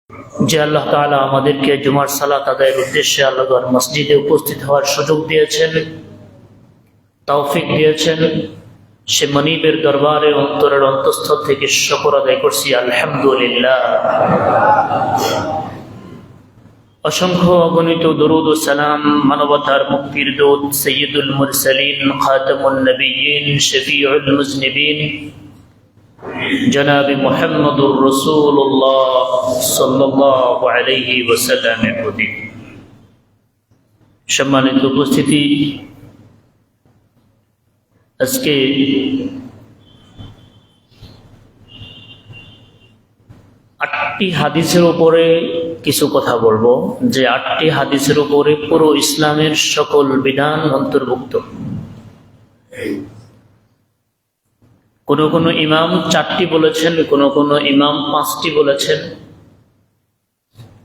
যে আল্লাহ তাআলা আমাদেরকে জুমার সালাত আদায়ের উদ্দেশ্যে আল্লাহর মসজিদে উপস্থিত হওয়ার সুযোগ দিয়েছেন, তৌফিক দিয়েছেন, সে মনিবের দরবারে অন্তরের অন্তঃস্থল থেকে শুকর আদায় করছি আলহামদুলিল্লাহ। অসংখ্য অগণিত দরুদ ও সালাম মানবতার মুক্তির দূত সাইয়্যিদুল মুরসালিন খাতামুন নবিয়্যিন শফিউল মুজনিবিন জনাব মুহাম্মদুর রাসূলুল্লাহ সাল্লাল্লাহু আলাইহি ওয়াসাল্লামের প্রতি। সম্মানিত উপস্থিতি, আজকে আটটি হাদিসের উপরে কিছু কথা বলবো, যে আটটি হাদিসের উপরে পুরো ইসলামের সকল বিধান অন্তর্ভুক্ত। কোন কোন ইমাম 4টি বলেছেন, কোন কোন ইমাম 5টি বলেছেন,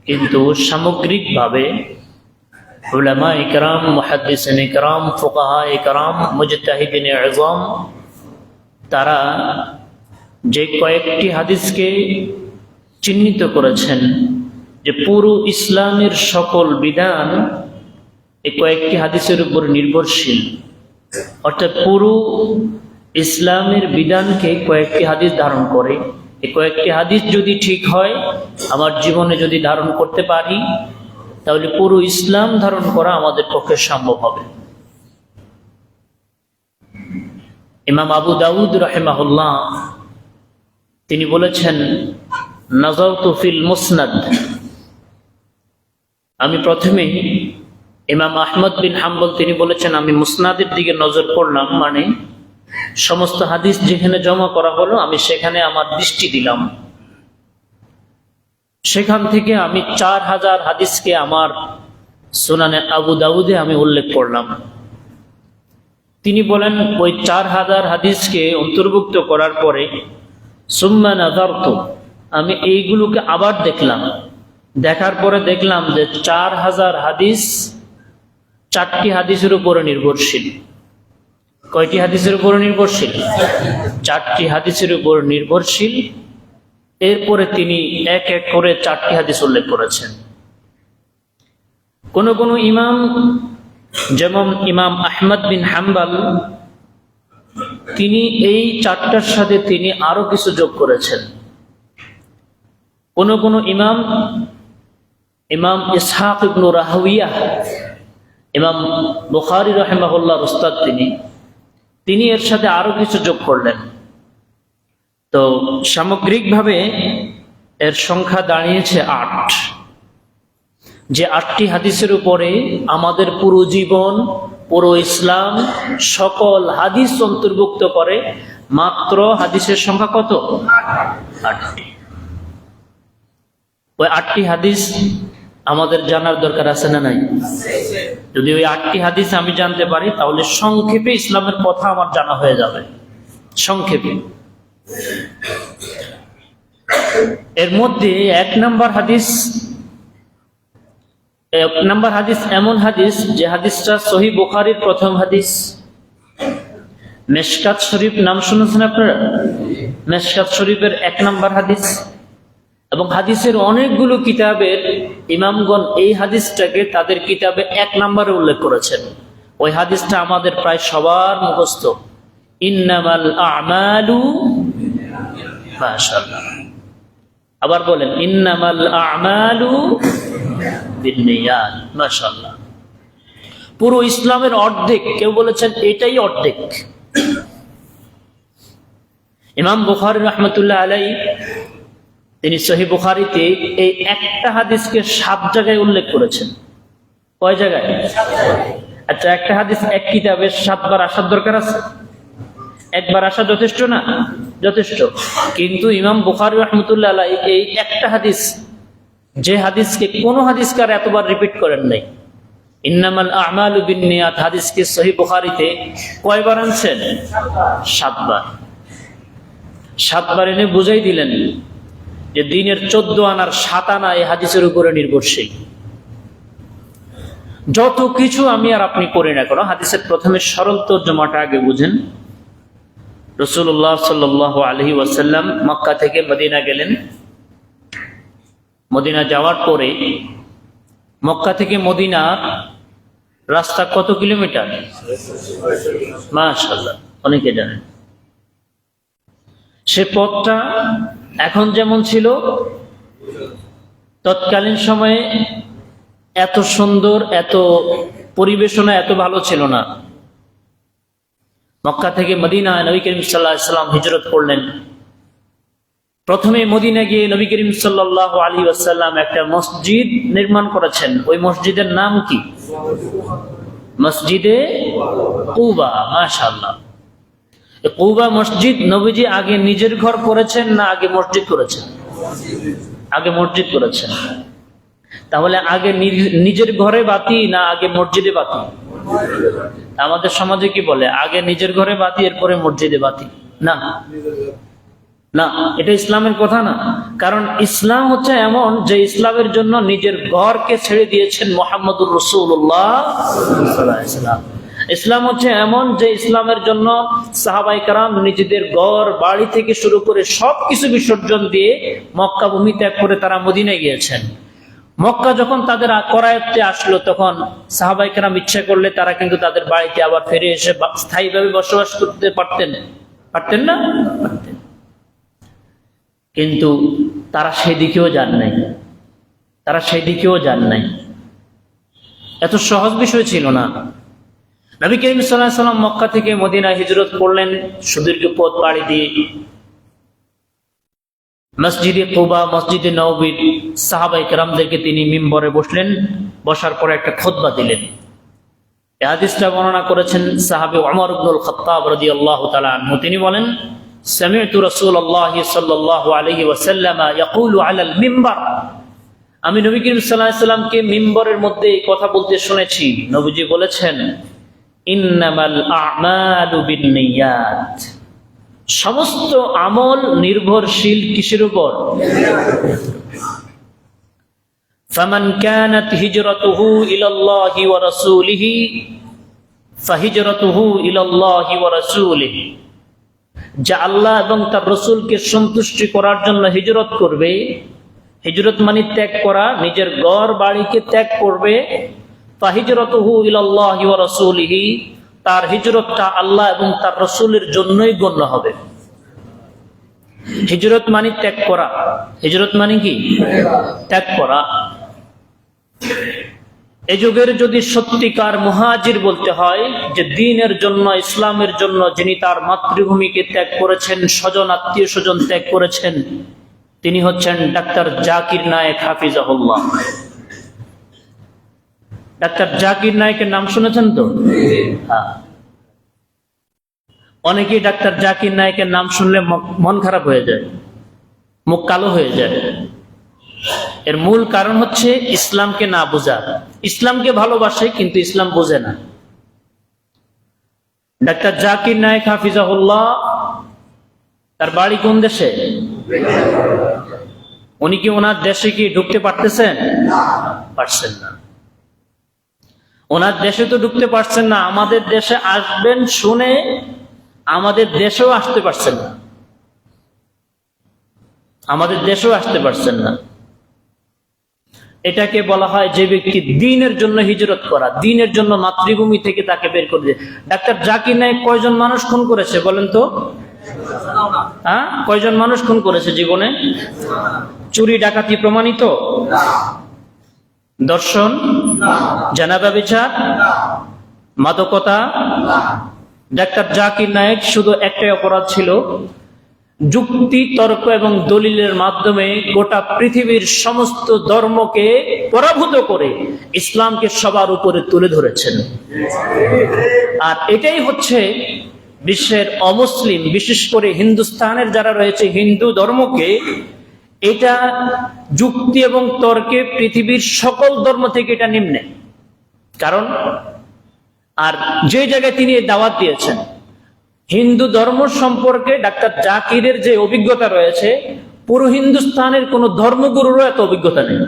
কিন্তু সামগ্রিকভাবে উলামা ইকরাম, মুহাদ্দিসিন ইকরাম, ফুকাহা ইকরাম, মুজতাহিদিন আযম তারা যে কয়েকটি হাদিসকে চিহ্নিত করেছেন যে পুরো ইসলামের সকল বিধান এই কয়েকটি হাদিসের উপর নির্ভরশীল, অর্থাৎ পুরো ইসলামের বিধানকে কয়েকটি হাদিস ধারণ করে। এই কয়েকটি হাদিস যদি ঠিক হয়, আমার জীবনে যদি ধারণ করতে পারি, তাহলে পুরো ইসলাম ধারণ করা আমাদের পক্ষে সম্ভব হবে। ইমাম আবু দাউদ রাহিমাহুল্লাহ তিনি বলেছেন, নাযারতু ফিল মুসনাদ, আমি প্রথমে ইমাম আহমদ বিন হাম্বল তিনি বলেছেন আমি মুসনাদের দিকে নজর করলাম, মানে সমস্ত হাদিস যেখানে জমা করা হলো আমি সেখানে আমার দৃষ্টি দিলাম। সেখান থেকে আমি 4000 হাদিসকে আমার সুনানে আবু দাউদে আমি উল্লেখ করলাম। তিনি বলেন ওই 4000 হাদিসকে অন্তর্ভুক্ত করার পরে সুম্মা নাযারতু, আমি এইগুলোকে আবার দেখলাম। দেখার পরে দেখলাম যে 4000 হাদিস 4টি হাদিসের উপরে নির্ভরশীল। কয়টি হাদিসের উপর নির্ভরশীল? 4টি হাদিসের উপর নির্ভরশীল। এরপরে তিনি এক এক করে 4টি হাদিস উল্লেখ করেছেন। কোন কোন ইমাম, যেমন ইমাম আহমদ বিন হাম্বল, তিনি এই 4টার সাথে তিনি আরো কিছু যোগ করেছেন। কোন কোন ইমাম, ইমাম ইসহাক ইবনে রাহওয়িয়াহ, ইমাম বুখারী রাহিমাহুল্লাহর উস্তাদ, তিনি এর সাথে আরো কিছু যোগ করলেন। তো সামগ্রিকভাবে এর সংখ্যা দাঁড়িয়েছে 8। যে 8টি হাদিসের উপরে আমাদের পুরো জীবন, পুরো ইসলাম, সকল হাদিস অন্তর্ভুক্ত করে। মাত্র হাদিসের সংখ্যা কত? 8টি। ওই 8টি হাদিস আমাদের জানার দরকার আছে না নাই? যদি ওই 8টি হাদিস আমি জানতে পারি, তাহলে সংক্ষেপে ইসলামের কথা আমার জানা হয়ে যাবে। সংক্ষেপে এর মধ্যে 1 নম্বর হাদিস এমন হাদিস যে হাদিসটা সহিহ বুখারীর প্রথম হাদিস। মেশকাত শরীফ নাম শুনেছেন আপনারা? মেশকাত শরীফের 1 নম্বর হাদিস। এবং হাদিসের অনেকগুলো কিতাবের ইমামগণ এই হাদিসটাকে তাদের কিতাবে 1 নম্বরে উল্লেখ করেছেন। ওই হাদিসটা আমাদের প্রায় সবার মুখস্থ, ইন্নামাল আ'মালু, মাশাআল্লাহ, আবার বলেন ইন্নামাল আ'মালু বিন্নিয়াত, মাশাআল্লাহ। পুরো ইসলামের অর্ধেক, কেউ বলেছেন এটাই অর্ধেক। ইমাম বুখারী রাহমাতুল্লাহ আলাইহি তিনি সহিহ বুখারীতে এই একটা হাদিসকে 7 জায়গায় উল্লেখ করেছেন। কয় জায়গায়? আচ্ছা, একটা হাদিস এক কিতাবে 7 বার আসার দরকার আছে? একবার আসা যথেষ্ট না? যথেষ্ট। কিন্তু ইমাম বুখারী রাহমাতুল্লাহ আলাইহি এই একটা হাদিস, যে হাদিসকে কোন হাদিসকার এতবার রিপিট করেন নাই, ইন্নামাল আ'মালু বিন্নিয়াত হাদিসকে সহিহ বুখারীতে কয়বার আনছেন? 7 বার। 7 বার এনে বুঝাই দিলেন যে দিনের 14 আনার 7 আনা এই হাদিসের উপরে নির্ভরশীল। যত কিছু আমি আর আপনি করি না কেন, হাদিসের প্রথমে সরল তর্জমাটা আগে বুঝেন। রাসূলুল্লাহ সাল্লাল্লাহু আলাইহি ওয়াসাল্লাম মক্কা থেকে মদিনা গেলেন। মদিনা যাওয়ার পরে মক্কা থেকে মদিনা রাস্তা কত কিলোমিটার? মাশাআল্লাহ, অনেকে জানেন। সে পথটা এখন যেমন ছিল, তৎকালীন সময়ে এত সুন্দর, এত পরিবেশনা এত ভালো ছিল না। মক্কা থেকে মদিনা নবী করিম সাল্লাল্লাহু আলাইহি ওয়াসাল্লাম হিজরত করলেন। প্রথমে মদিনা গিয়ে নবী করিম সাল্লাল্লাহু আলাইহি ওয়াসাল্লাম একটা মসজিদ নির্মাণ করেছেন। ওই মসজিদের নাম কি? মসজিদে কুবা। মাশাআল্লাহ, কুবা মসজিদ নবীজি আগে নিজের ঘর করেছেন না আগে মসজিদ করেছেন? আগে মসজিদ করেছেন। তাহলে আগে নিজের ঘরে বাতি না আগে মসজিদে বাতি? আমাদের সমাজে কি বলে, আগে নিজের ঘরে বাতি এরপরে মসজিদে বাতি? না না, এটা ইসলামের কথা না। কারণ ইসলাম হচ্ছে এমন যে ইসলামের জন্য নিজের ঘরকে ছেড়ে দিয়েছেন মুহাম্মদুর রাসূলুল্লাহ সাল্লাল্লাহু আলাইহি ওয়াসাল্লাম। ইসলাম হচ্ছে এমন যে ইসলামের জন্য সাহাবায়ে কেরাম নিজেদের ঘর বাড়ি থেকে শুরু করে সবকিছু বিসর্জন দিয়ে মক্কা ভূমি ত্যাগ করে তারা মদিনায় গিয়েছেন। মক্কা যখন তাদের করায়ত্তে আসলো, তখন সাহাবায়ে কেরাম ইচ্ছা করলে তারা কিন্তু তাদের বাড়িতে আবার ফিরে এসে স্থায়ীভাবে বসবাস করতে পারতেন না? পারতেন। কিন্তু তারা সেই দিকেও যান নাই। এত সহজ বিষয় ছিল না। নবী করিম সাল্লাল্লাহু আলাইহি ওয়াসাল্লাম মক্কা থেকে মদিনায় হিজরত করলেন সুদীর্ঘ পথ পাড়ি দিয়ে। মসজিদে কুবা, মসজিদে নববীর সাহাবায়ে কেরামদেরকে তিনি মিম্বরে বসলেন। বসার পরে একটা খুতবা দিলেন। এই হাদিসটা বর্ণনা করেছেন সাহাবী ওমর ইবনুল খাত্তাব রাদিয়াল্লাহু তাআলা আনহু। তিনি বলেন, সামি'তু রাসূলুল্লাহ সাল্লাল্লাহু আলাইহি ওয়াসাল্লাম ইয়াকুলু আলাল মিম্বার। আমি নবী করিম সাল্লাল্লাহু আলাইহি ওয়াসাল্লামকে মিম্বরের মধ্যে এই কথা বলতে শুনেছি। নবীজি বলেছেন, ইন্নামাল আ'মালু বিন্নিয়াত। সমস্ত আমল নির্ভরশীল কিসের উপর? ফামান কানাত হিজরাতুহু ইলাল্লাহি ওয়া রাসূলিহি ফাহিজরাতুহু ইলাল্লাহি ওয়া রাসূলিহি। যা আল্লাহ এবং তার রাসূলকে সন্তুষ্টি করার জন্য হিজরত করবে, হিজরত মানে ত্যাগ করা, নিজের ঘর বাড়িকে ত্যাগ করবে। ফাহিজরাতুহু ইলাল্লাহি ওয়া রাসূলিহি, তার হিজরতটা আল্লাহ এবং তার রাসূলের জন্যই গণ্য হবে। হিজরত মানে ত্যাগ করা। হিজরত মানে কি? ত্যাগ করা। এই যুগের যদি সত্যিকার মুহাজির বলতে হয়, যে দ্বীনের জন্য, ইসলামের জন্য যিনি তার মাতৃভূমিকে ত্যাগ করেছেন, স্বজন আত্মীয় স্বজন ত্যাগ করেছেন, তিনি হচ্ছেন ডাক্তার জাকির নায়েক হাফিজাহুল্লাহ। ডাক্তার জাকির নায়েকের নাম শুনেছেন তো? হ্যাঁ, অনেকেই ডাক্তার জাকির নায়েকের নাম শুনলে মন খারাপ হয়ে যায়, মুখ কালো হয়ে যায়। এর মূল কারণ হচ্ছে ইসলামকে না বোঝা। ইসলামকে ভালোবাসে কিন্তু ইসলাম বোঝে না। ডাক্তার জাকির নায়েক হাফিজাহুল্লাহ, তার বাড়ি কোন দেশে? উনি কি ওনার দেশে কি ঢুকতে পারতেছেন? পারছেন না। ওনার দেশে তো ঢুকতে পারছেন না, আমাদের দেশে আসবেন শুনে আমাদের দেশেও আসতে পারছেন না। আমাদের দেশেও আসতে পারছেন না। এটাকে বলা হয় যে ব্যক্তি দ্বীনের জন্য হিজরত করা, দ্বীনের জন্য মাতৃভূমি থেকে তাকে বের করে দিয়ে। ডাক্তার জাকির নায়েক কয়জন মানুষ খুন করেছে বলেন তো? হ্যাঁ, কয়জন মানুষ খুন করেছে জীবনে? চুরি ডাকাতি প্রমাণিত? দর্শন, জানাজা বিচার, মাদকতা? ডাক্তার জাকির নায়েক শুধু একটাই অপরাধ ছিল, যুক্তি, তর্ক এবং দলিলের মাধ্যমে গোটা পৃথিবীর সমস্ত ধর্মকে পরাভূত করে ইসলামকে সবার উপরে তুলে ধরেছেন। আর এটাই হচ্ছে বিশ্বের অমুসলিম, বিশেষ করে হিন্দুস্তানের যারা রয়েছে হিন্দু ধর্মকে, এটা যুক্তি এবং তর্কে পৃথিবীর সকল ধর্ম থেকে এটা নিম্নে। কারণ আর যে জায়গায় তিনি দাওয়াত দিয়েছেন, হিন্দু ধর্ম সম্পর্কে ডাক্তার জাকিরের যে অভিজ্ঞতা রয়েছে, পুরো হিন্দুস্তানের কোন ধর্মগুরুরও এত অভিজ্ঞতা নেই।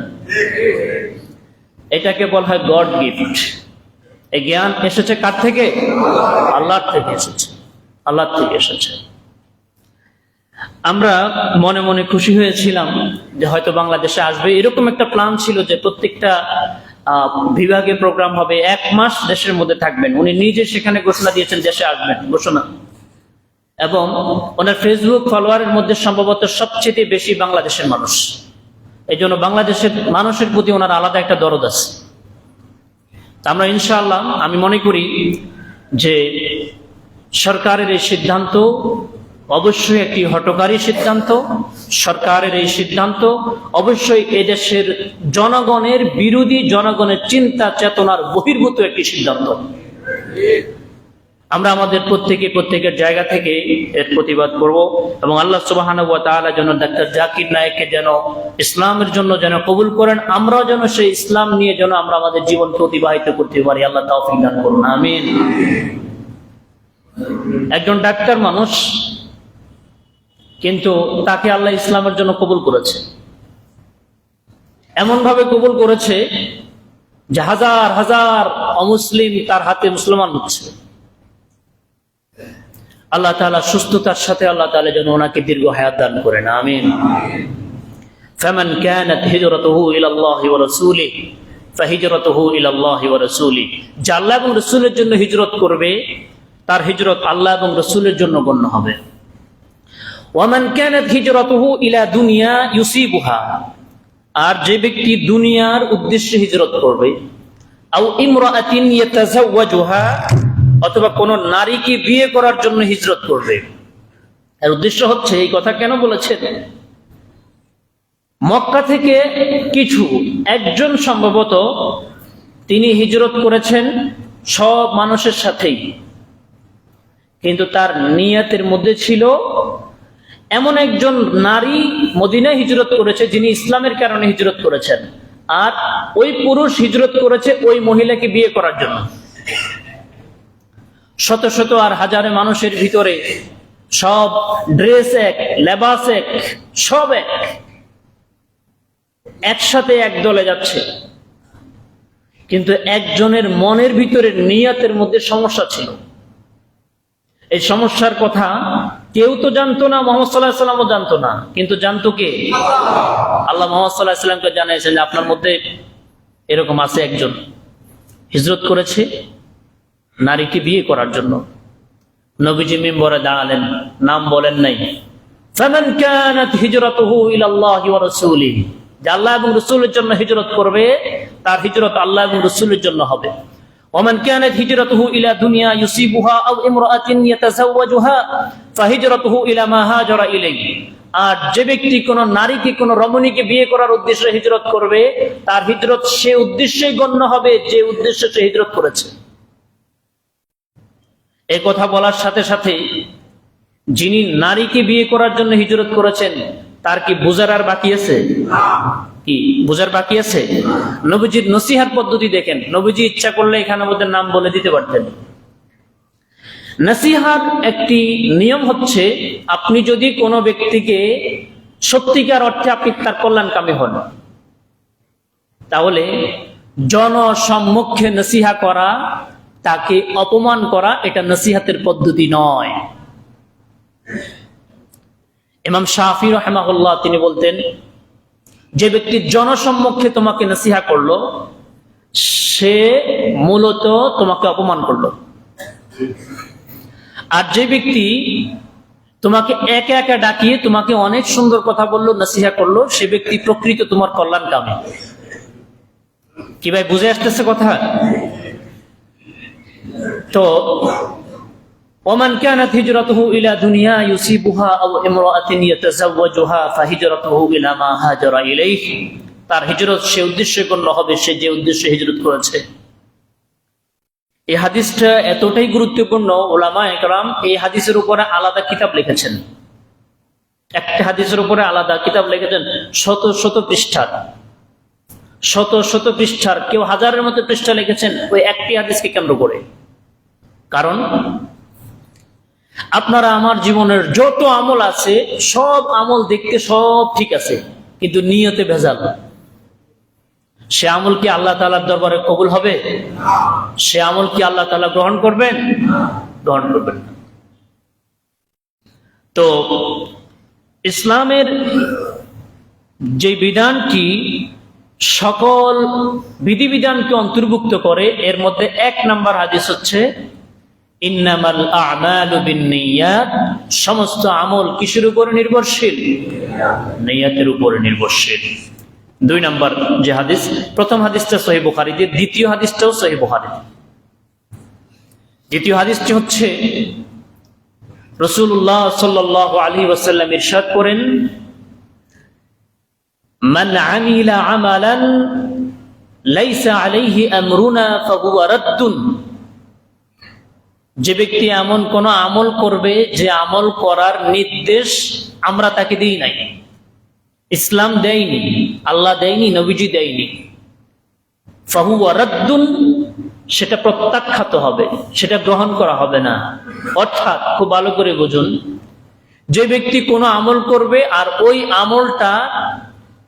এটাকে বলা হয় গড গিফট। এই জ্ঞান এসেছে কার থেকে? আল্লাহর থেকে এসেছে। আল্লাহর থেকে এসেছে। আমরা মনে মনে খুশি হয়েছিলাম যে হয়তো বাংলাদেশে আসবে, এরকম একটা প্ল্যান ছিল যে প্রত্যেকটা বিভাগে প্রোগ্রাম হবে, 1 মাস দেশের মধ্যে থাকবেন। উনি নিজে সেখানে ঘোষণা দিয়েছেন দেশে আসবেন ঘোষণা, এবং ওনার ফেসবুক ফলোয়ারের মধ্যে সম্ভবত সবচেয়ে বেশি বাংলাদেশের মানুষ। এই জন্য বাংলাদেশের মানুষের প্রতি ওনার আলাদা একটা দরদ আছে। আমরা ইনশাআল্লাহ, আমি মনে করি যে সরকারের এই সিদ্ধান্ত অবশ্যই একটি হঠকারী সিদ্ধান্ত। সরকারের এই সিদ্ধান্ত অবশ্যই এদেশের জনগণের বিরোধী, জনগণের চিন্তা চেতনার বহির্ভূত একটি সিদ্ধান্ত। আমরা আমাদের প্রত্যেকের জায়গা থেকে এর প্রতিবাদ করব, এবং আল্লাহ সুবহানাহু ওয়া তাআলা যেন ডাক্তার জাকির নায়েককে যেন ইসলামের জন্য যেন কবুল করেন, আমরাও যেন সেই ইসলাম নিয়ে যেন আমরা আমাদের জীবনকে অতিবাহিত করতে পারি। আল্লাহ তৌফিক দান করুন, আমিন। একজন ডাক্তার মানুষ, কিন্তু তাকে আল্লাহ ইসলামের জন্য কবুল করেছে, এমন ভাবে কবুল করেছে যে হাজার হাজার অমুসলিম তার হাতে মুসলমান হচ্ছে। আল্লাহ তাআলা সুস্থতার সাথে আল্লাহ তাআলা যেন ওনাকে দীর্ঘ হায়াত দান করেন, আমিন। ফামান কানাত হিজরাতুহু ইলাল্লাহি ওয়া রাসূলিহি ফাহিজরাতুহু ইলাল্লাহি ওয়া রাসূলিহি। যে আল্লাহ এবং রাসূলের জন্য হিজরত করবে, তার হিজরত আল্লাহ এবং রাসূলের জন্য গণ্য হবে। ওয়ামান কানাত হিজরাতুহু ইলা দুনিয়া ইউসিবুহা। আর যে ব্যক্তি দুনিয়ার উদ্দেশ্যে হিজরত করবে, আও ইমরাআতিন ইয়াতাযাওয়াজুহা, অথবা কোন নারীকে বিয়ে করার জন্য হিজরত করবে। এর উদ্দেশ্য হচ্ছে, এই কথা কেন বলেছেন, মক্কা থেকে একজন সম্ভবত তিনি হিজরত করেছেন সব মানুষের সাথেই, কিন্তু তার নিয়তের মধ্যে ছিল এমন একজন নারী মদিনায় হিজরত করেছে যিনি ইসলামের কারণে হিজরত করেছেন, আর ওই পুরুষ হিজরত করেছে ওই মহিলাকে বিয়ে করার জন্য। শত শত আর হাজারে মানুষের ভিতরে সব ড্রেস এক, লেবাস এক, সব একসাথে এক দলে যাচ্ছে, কিন্তু একজনের মনের ভিতরে নিয়তের মধ্যে সমস্যা ছিল। এই সমস্যার কথা কেউ তো জানতো না, মুহাম্মদ সাল্লাল্লাহু আলাইহি ওয়াসাল্লামও জানতো না, কিন্তু জানতো কে? আল্লাহ মুহাম্মদ সাল্লাল্লাহু আলাইহি ওয়াসাল্লামকে জানিয়েছেন যে আপনার মধ্যে এরকম আছে, একজন হিজরত করেছে নারীকে বিয়ে করার জন্য। নবীজি মিম্বরে দাঁড়ালেন, নাম বলেন নাই। ফামান কানাত হিজরাতুহু ইলাল্লাহি ওয়া রাসূলিহি। যে আল্লাহ এবং রাসূলের জন্য হিজরত করবে, তার হিজরত আল্লাহ এবং রাসূলের জন্য হবে। ওয়ামান কানাত হিজরাতুহু ইলা দুনিয়া ইউসিবুহা আও ইমরাআতিন ইয়াতাযাওয়াজুহা ফাহিজরাতুহু ইলা মা হাজারা ইলাইহি। আর যে ব্যক্তি কোন নারীকে, কোন রমণীকে বিয়ে করার উদ্দেশ্যে হিজরত করবে, তার হিজরত সে উদ্দেশ্যেই গণ্য হবে যে উদ্দেশ্যে সে হিজরত করেছে। এই কথা বলার সাথে সাথে যিনি নারীকে বিয়ে করার জন্য হিজরত করেছেন তার কি বুঝার আর বাকি আছে? কি বুঝার বাকি আছে? নবীজির নসিহার পদ্ধতি দেখেন। নবীজি ইচ্ছা করলে এখানের মধ্যে নাম বলে দিতে পারতেন। নসিহার একটি নিয়ম হচ্ছে, আপনি যদি কোনো ব্যক্তিকে সত্যিকার অর্থে আপনি তার কল্যাণকামী হন, তাহলে জনসম্মুখে নসিহা করা, তাকে অপমান করা, এটা নসিহাতের পদ্ধতি নয়। ইমাম শাফি রাহিমাহুল্লাহ তিনি বলতেন, যে ব্যক্তি জনসম্মুখে তোমাকে নসিহা করলো, সে মূলত তোমাকে অপমান করলো। আর যে ব্যক্তি তোমাকে একা একা ডাকিয়ে তোমাকে অনেক সুন্দর কথা বললো, নসিহা করলো, সে ব্যক্তি প্রকৃত তোমার কল্যাণকামী। কি ভাই বুঝে আসতেছে কথা? তো ওমান কানাত হিজরাতুহু ইলা দুনিয়া ইউসিবুহা আও ইমরাআতিন ইয়াতাযাওয়াজুহা ফাহিজরাতুহু ইলা মা হাজারা ইলাইহি। তার হিজরত সে উদ্দেশ্যে গণ্য হবে সে যে উদ্দেশ্যে হিজরত করেছে। এই হাদিসটা এতটাই গুরুত্বপূর্ণ, উলামায়ে কেরাম এই হাদিসের উপরে আলাদা কিতাব লিখেছেন। একটা হাদিসের উপরে আলাদা কিতাব লিখেছেন, শত শত পৃষ্ঠার, শত শত পৃষ্ঠার, কেউ হাজারের মতো পৃষ্ঠা লিখেছেন ওই একটি হাদিসকে কেন্দ্র করে। কারণ আপনারা আমার জীবনের যত আমল আছে, সব আমল দেখতে সব ঠিক আছে, কিন্তু নিয়তে ভেজাল। সে আমল কি আল্লাহ তাআলার দরবারে কবুল হবে? সে আমল কি আল্লাহ তাআলা গ্রহণ করবেন? গ্রহণ করবেন না। তো ইসলামের যে বিধানটি সকল বিধিবিধানকে অন্তর্ভুক্ত করে, এর মধ্যে 1 নম্বর হাদিস হচ্ছে ইন্নামাল আ'মালু বিন্নিয়াত, সমস্ত আমল কিসের উপর নির্ভরশীল? নিয়তের উপর নির্ভরশীল। 2 নম্বর যে হাদিস, প্রথম হাদিসটা সহিহ বুখারীতে, দ্বিতীয় হাদিসটাও সহিহ বুখারীতে। দ্বিতীয় হাদিসটি হচ্ছে রাসূলুল্লাহ সাল্লাল্লাহু আলাইহি ওয়াসাল্লাম ইরশাদ করেন, মান আমিলা আমালান লাইসা আলাইহি আমরুনা ফাহুয়া রাদ্দুন, যে ব্যক্তি এমন কোন আমল করবে যে আমল করার নির্দেশ আমরা তাকে দিই নাই, ইসলাম দেয়নি, আল্লাহ দেয়নি, নবীজি দেয়নি, ফাহুয়া রাদ্দুন, সেটা প্রত্যাখ্যাত হবে, সেটা গ্রহণ করা হবে না। অর্থাৎ খুব ভালো করে বুঝুন, যে ব্যক্তি কোনো আমল করবে আর ওই আমলটা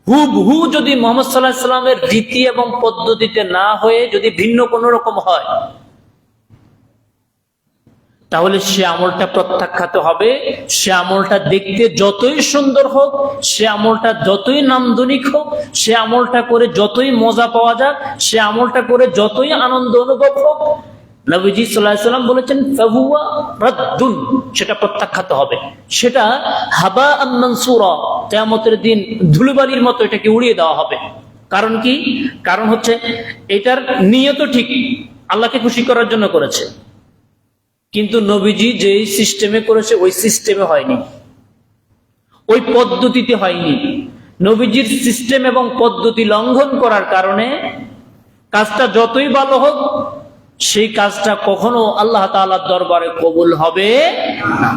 হুবহু যদি মুহাম্মদ সাল্লাল্লাহু আলাইহি ওয়াসাল্লামের রীতি এবং পদ্ধতিতে না হয়ে যদি ভিন্ন কোনো রকম হয়, তাহলে সে আমলটা প্রত্যাখ্যাত হবে। সে আমলটা দেখতে যতই সুন্দর হোক, সে আমলটা যতই নান্দনিক হোক, সে আমলটা করে যতই মজা পাওয়া যাক, সে আমলটা করে যতই আনন্দ অনুভব হোক, নবীজি সাল্লাল্লাহু আলাইহি ওয়াসাল্লাম বলেছেন ফাহুয়া রাদ্দুন, সেটা প্রত্যাখ্যাত হবে, সেটা হাবাআন মানসুরা, কিয়ামতের দিন ধুলোবালির মতো এটাকে উড়িয়ে দেওয়া হবে। কারণ কি? কারণ হচ্ছে এটার নিয়ত ঠিক, আল্লাহকে খুশি করার জন্য করেছে, কিন্তু নবীজি যে সিস্টেমে করেছে ওই সিস্টেমে হয়নি, ওই পদ্ধতিতে হয়নি। নবীজির সিস্টেম এবং পদ্ধতি লঙ্ঘন করার কারণে কাজটা যতই ভালো হোক, সেই কাজটা কখনো আল্লাহ তাআলার দরবারে কবুল হবে না।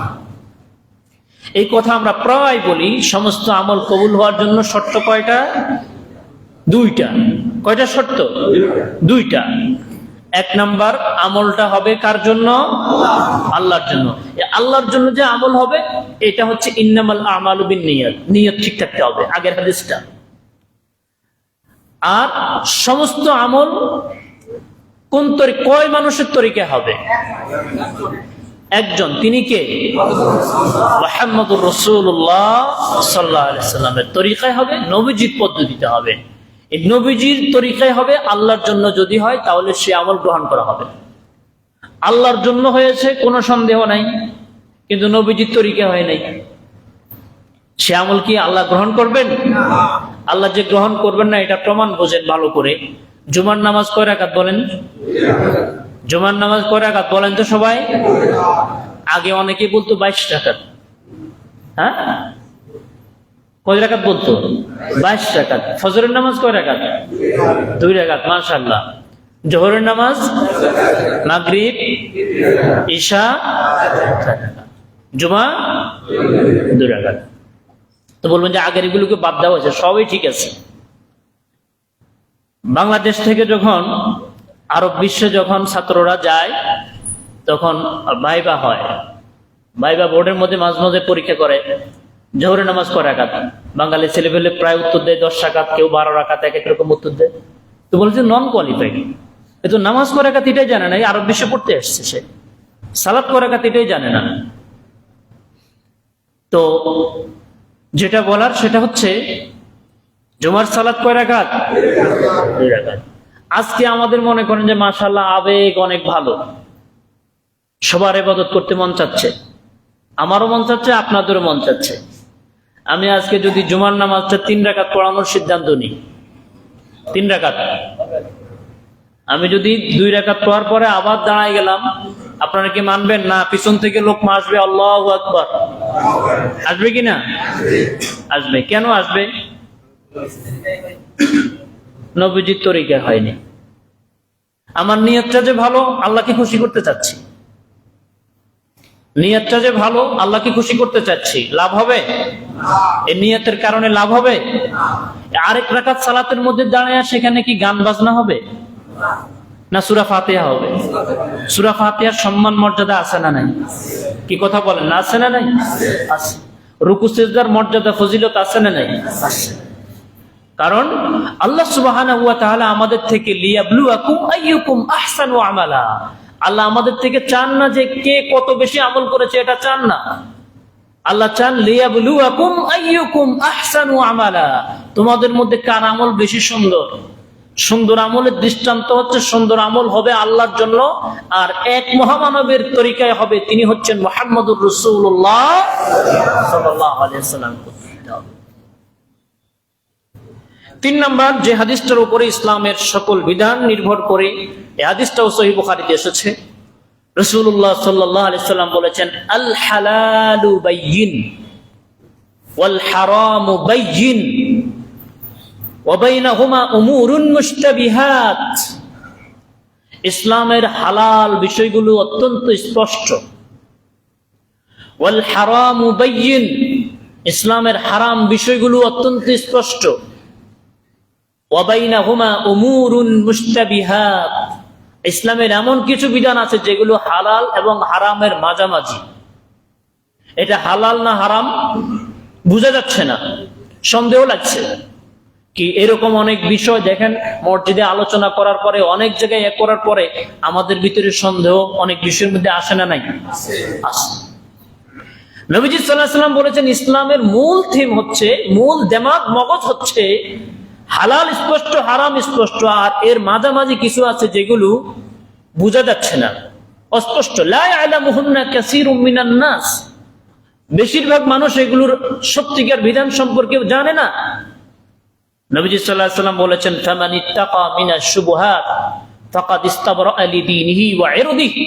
এই কথা আমরা প্রায় বলি। সমস্ত আমল কবুল হওয়ার জন্য শর্ত কয়টা? 2টা। কয়টা শর্ত? 2টা। 1 নাম্বার, আমলটা হবে কার জন্য? আল্লাহর জন্য। আল্লাহর জন্য যে আমল হবে এটা হচ্ছে ইন্নামাল আমালু বিন্নিয়াত, নিয়ত ঠিক থাকতে হবে, আগের হাদিসটা। আর সমস্ত আমল কোন কয় মানুষের তরিকায় হবে? একজন, তিনি কে? মুহাম্মদুর রাসূলুল্লাহ সাল্লাল্লাহু আলাইহি ওয়াসাল্লামের তরিকায় হবে, নবীজির পদ্ধতিতে হবে। এই নবীজির তরিকায় হবে, আল্লাহর জন্য যদি হয় তাহলে সে আমল গ্রহণ করা হবে। আল্লাহর জন্য হয়েছে কোনো সন্দেহ নাই, কিন্তু নবীজির তরিকায় হয় নাই, সে আমল কি আল্লাহ গ্রহণ করবেন? আল্লাহ যে গ্রহণ করবেন না এটা প্রমাণ বোঝেন ভালো করে। জুমার নামাজ কয় রাকাত বলেন? জুমার নামাজ কয় রাকাত বলেন তো সবাই? আগে অনেকে বলতো 22 রাকাত। হ্যাঁ, কয় রাকাত বলতো? 22 রাকাত। ফজরের নামাজ কয় রাকাত? 2 রাকাত। মাশাআল্লাহ। জোহরের নামাজ, মাগরিব, ঈশা, জুমা 2 রাকাত। তো বলবেন যে আগের এগুলোকে বাদ দেওয়া হয়েছে, সবই ঠিক আছে। বাংলাদেশ থেকে যখন আরব বিশ্বে যখন ছাত্ররা যায় তখন ভাইবা হয়, ভাইবা বোর্ডের মধ্যে মাঝে মাঝে পরীক্ষা করে। জোহরের নামাজ কয় রাকাত? বাঙালি ছেলেপেলে প্রায় উত্তর দেয় 10 রাকাত, কেউ 12 রাকাত, এক এক রকম উত্তর দেয়। তো বলছে নন কোয়ালিফাইড, এ তো নামাজ কয় রাকাত এটাই জানে না, এই আরব বিশ্বে পড়তে আসছে সে, সালাত কয় রাকাত এটাই জানে না। তো যেটা বলার সেটা হচ্ছে জুমার সালাত কয় রাকাত? 2 রাকাত। আজকে আমাদের মনে করেন যে মাশাআল্লাহ আবেগ অনেক ভালো, সবার ইবাদত করতে মন চাচ্ছে, আমারও মন চাচ্ছে, আপনাদেরও মন চাচ্ছে। আমি আজকে যদি জুমার নামাজটা 3 রাকাত পড়ানোর সিদ্ধান্ত নিই, 3 রাকাত, আমি যদি 2 রাকাত পড়ার পরে আবার দাঁড়ায় গেলাম, আপনারা কি মানবেন? না পিছন থেকে লোক আসবে, আল্লাহু আকবার, আসবে কি না? আসবে। কেন আসবে? নবীজির তরিকা হয়নি। আমার নিয়তটা যে ভালো, আল্লাহকে খুশি করতে চাচ্ছি, নিয়তটা যে ভালো, আল্লাহকে খুশি করতে চাচ্ছি, লাভ হবে? এই নিয়তের কারণে লাভ হবে? আরেক রাকাত সালাতের মধ্যে দাঁড়ায় সেখানে কি গান বাজনা হবে? না সূরা ফাতিহা হবে? সূরা ফাতিহার সম্মান মর্যাদা আছে না নাই? কি কথা বলেন, না আছে না নাই? আছে। রুকু সিজদার মর্যাদা ফজিলত আছে না নাই? আছে। কারণ আল্লাহ সুবহানাহু ওয়া তাআলা আমাদের থেকে লিয়াবলুয়াকুম আইয়ুকুম আহসানু আমালা, আল্লাহ আমাদের থেকে চান না যে কে কত বেশি আমল করেছে, এটা চান না। আল্লাহ চান লিয়াবলুয়াকুম আইয়ুকুম আহসানু আমালা, তোমাদের মধ্যে কার আমল বেশি সুন্দর। সুন্দর আমলের দৃষ্টান্ত হচ্ছে সুন্দর আমল হবে আল্লাহর জন্য, আর এক মহামানবের তরিকায় হবে, তিনি হচ্ছেন মুহাম্মদুর রাসূলুল্লাহ সাল্লাল্লাহু আলাইহি ওয়াসাল্লাম। 3 নাম্বার যে হাদিসটার উপরে ইসলামের সকল বিধান নির্ভর করে, এই হাদিসটাও সহিহ বুখারীতে এসেছে। রাসূলুল্লাহ সাল্লাল্লাহু আলাইহি ওয়াসাল্লাম বলেছেন, আল হালালু বাইয়িন ওয়াল হারামু বাইয়িন ওয়া বাইনাহুমা উমুরুন মুশতাবিহাত। ইসলামের হালাল বিষয়গুলো অত্যন্ত স্পষ্ট। ওয়াল হারামু বাইয়িন, ইসলামের হারাম বিষয়গুলো অত্যন্ত স্পষ্ট। ওয়া বাইনাহুমা উমুরুন মুশতাবিহাত, ইসলামের এমন কিছু বিধান আছে যেগুলো হালাল এবং হারামের মাঝামাঝি। এটা হালাল না হারাম বোঝা যাচ্ছে না, সন্দেহ লাগছে। কি এরকম অনেক বিষয় দেখেন মসজিদে আলোচনা করার পরে, অনেক জায়গায় করার পরে আমাদের ভিতরে সন্দেহ অনেক বিষয়ের মধ্যে আসে না? নাই, আসে। নবীজি সাল্লাল্লাহু আলাইহি ওয়াসাল্লাম বলেছেন, ইসলামের মূল থিম হচ্ছে, মূল দিমাগ মগজ হচ্ছে হালাল স্পষ্ট, হারাম স্পষ্ট, আর এর মাঝামাঝি কিছু আছে যেগুলো বোঝা যাচ্ছে না, অস্পষ্ট। লা ইয়ালামুহুন্না কাসীরুম মিনান নাস, বেশিরভাগ মানুষ এগুলোর সত্যিকার বিধান সম্পর্কে জানে না। নবীজি সাল্লাল্লাহু আলাইহি ওয়াসাল্লাম বলেছেন, ফামানিত্তাকা মিনাশ শুবুহাত ফাকাদ ইস্তাবরাআ লিদীনিহি ওয়া ইরদিহি,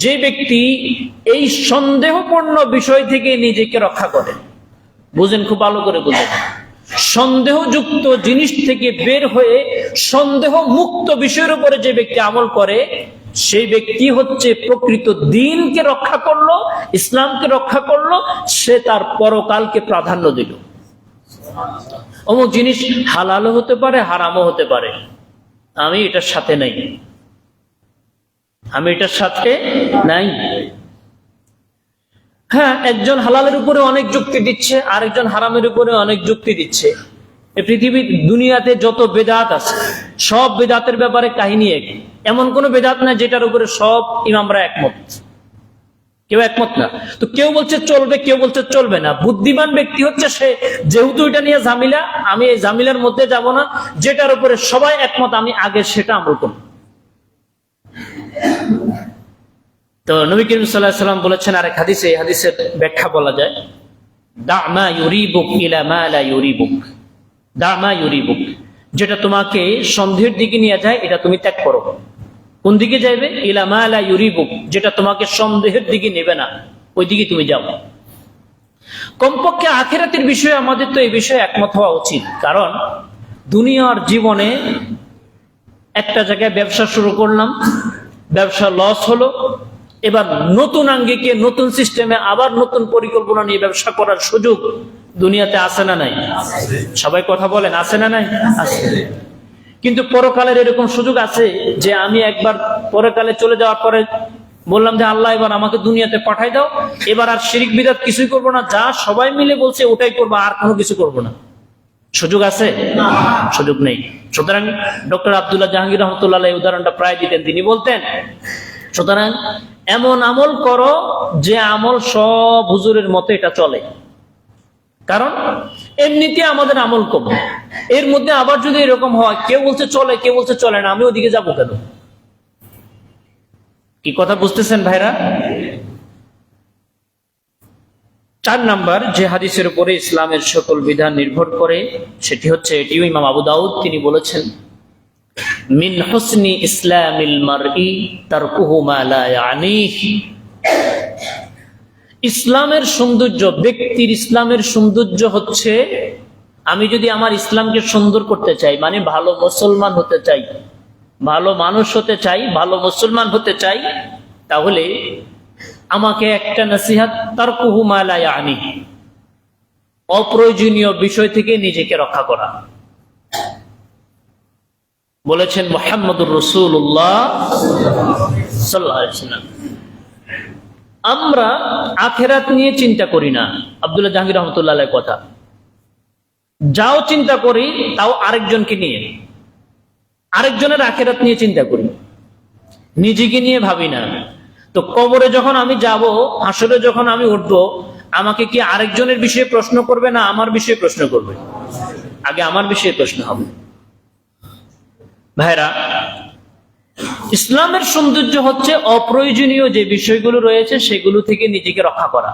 যে ব্যক্তি এই সন্দেহপূর্ণ বিষয় থেকে নিজেকে রক্ষা করে, বুঝেন, খুব ভালো করে বুঝেন, সন্দেহযুক্ত জিনিস থেকে বের হয়ে সন্দেহ মুক্ত বিষয়ের উপরে যে ব্যক্তি আমল করে, সেই ব্যক্তি হচ্ছে প্রকৃত দ্বীনকে রক্ষা করলো, ইসলামকে রক্ষা করলো, সে তার পরকালকে প্রাধান্য দিল। অমুক জিনিস হালালও হতে পারে, হারামও হতে পারে, আমি এটার সাথে নাই, আমি এটার সাথে নাই। হ্যাঁ, একজন হালালের উপরে অনেক যুক্তি দিচ্ছে, আরেকজন হারামের উপরে অনেক যুক্তি দিচ্ছে। এই পৃথিবীর দুনিয়াতে যত বেদাত আছে, সব বেদাতের ব্যাপারে কাহিনী এক। এমন কোন বেদাত না যেটার উপরে সব ইমামরা একমত, কেউ একমত না। তো কেউ বলছে চলবে, কেউ বলছে চলবে না। বুদ্ধিমান ব্যক্তি হচ্ছে সে, যেহেতু এটা নিয়ে ঝামেলা, আমি এই ঝামেলার মধ্যে যাব না, যেটার উপরে সবাই একমত আমি আগে সেটা আমল করব। তো নবী করিম সাল্লাল্লাহু আলাইহি ওয়াসাল্লাম বলেছেন আরেক হাদিসে, এই হাদিসের ব্যাখ্যা বলা যায়, দা মা ইউরিবুক ইলা মা লা ইউরিবুক, দা মা ইউরিবুক, যেটা তোমাকে সন্দেহের দিকে নিয়ে যায় এটা তুমি ত্যাগ করো। কোন দিকে যাইবে? ইলা মা লা ইউরিবুক, যেটা তোমাকে সন্দেহের দিকে নেবে না, ওই দিকে তুমি যাও। কমপক্ষে আখিরাতের বিষয়ে আমাদের তো এই বিষয়ে একমত হওয়া উচিত। কারণ দুনিয়ার জীবনে একটা জায়গায় ব্যবসা শুরু করলাম, ব্যবসা লস হলো, এবার নতুন আঙ্গিকে, নতুন সিস্টেমে আবার নতুন পরিকল্পনা নিয়ে ব্যবসা করার সুযোগ দুনিয়াতে আছে না নাই? সবাই কথা বলেন, আছে না নাই? আছে। কিন্তু পরকালের এরকম সুযোগ আছে যে আমি একবার পরকালে চলে যাওয়ার পরে বললাম যে আল্লাহ এবার আমাকে দুনিয়াতে পাঠাই দাও, এবার আর শিরিক বিদআত কিছুই করবো না, যা সবাই মিলে বলছে ওটাই করবো, আর কোনো কিছু করবো না। সুযোগ আছে? সুযোগ নেই। সুতরাং ডক্টর আব্দুল্লাহ জাহাঙ্গীর রহমতুল্লাহ এই উদাহরণটা প্রায় দিতেন। তিনি বলতেন, সুতরাং এমন আমল করো যে আমল সব হুজুরের মতে এটা চলে। কারণ এমনিতে আমাদের আমল কম, এর মধ্যে আবার যদি এরকম হয়, কেউ বলছে চলে, কেউ বলছে চলে না, আমি ওদিকে যাবো কেন? কি কথা বুঝতেছেন ভাইরা? 4 নাম্বার যে হাদিসের উপরে ইসলামের সকল বিধান নির্ভর করে, সেটি হচ্ছে, এটিও ইমাম আবু দাউদ তিনি বলেছেন, মিন হুসনি ইসলামিল মারই তারকুহু মা লা ইয়ানিহি, ইসলামের সৌন্দর্য, ব্যক্তির ইসলামের সৌন্দর্য হচ্ছে, আমি যদি আমার ইসলামকে সুন্দর করতে চাই, মানে ভালো মুসলমান হতে চাই, ভালো মানুষ হতে চাই, ভালো মুসলমান হতে চাই, তাহলে আমাকে একটা নসিহত, তারকুহু মা লা ইয়ানিহি, অপ্রয়োজনীয় বিষয় থেকে নিজেকে রক্ষা করা। বলেছেন মুহাম্মদুর রাসূলুল্লাহ সাল্লাল্লাহু আলাইহি ওয়াসাল্লাম। আমরা আখিরাত নিয়ে চিন্তা করি না, আব্দুল্লাহ জাহাঙ্গীর রহমতুল্লাহ আলাইহির কথা। যাও চিন্তা করি তাও আরেকজনকে নিয়ে, আরেকজনের আখিরাত নিয়ে চিন্তা করি, নিজেকে নিয়ে ভাবি না। তো কবরে যখন আমি যাব, হাসরে যখন আমি উঠবো, আমাকে কি আরেকজনের বিষয়ে প্রশ্ন করবে না আমার বিষয়ে প্রশ্ন করবে? আগে আমার বিষয়ে প্রশ্ন হবে। ভাইরা, ইসলামের সৌন্দর্য হচ্ছে অপ্রয়োজনীয় যে বিষয়গুলো রয়েছে সেগুলো থেকে নিজেকে রক্ষা করা।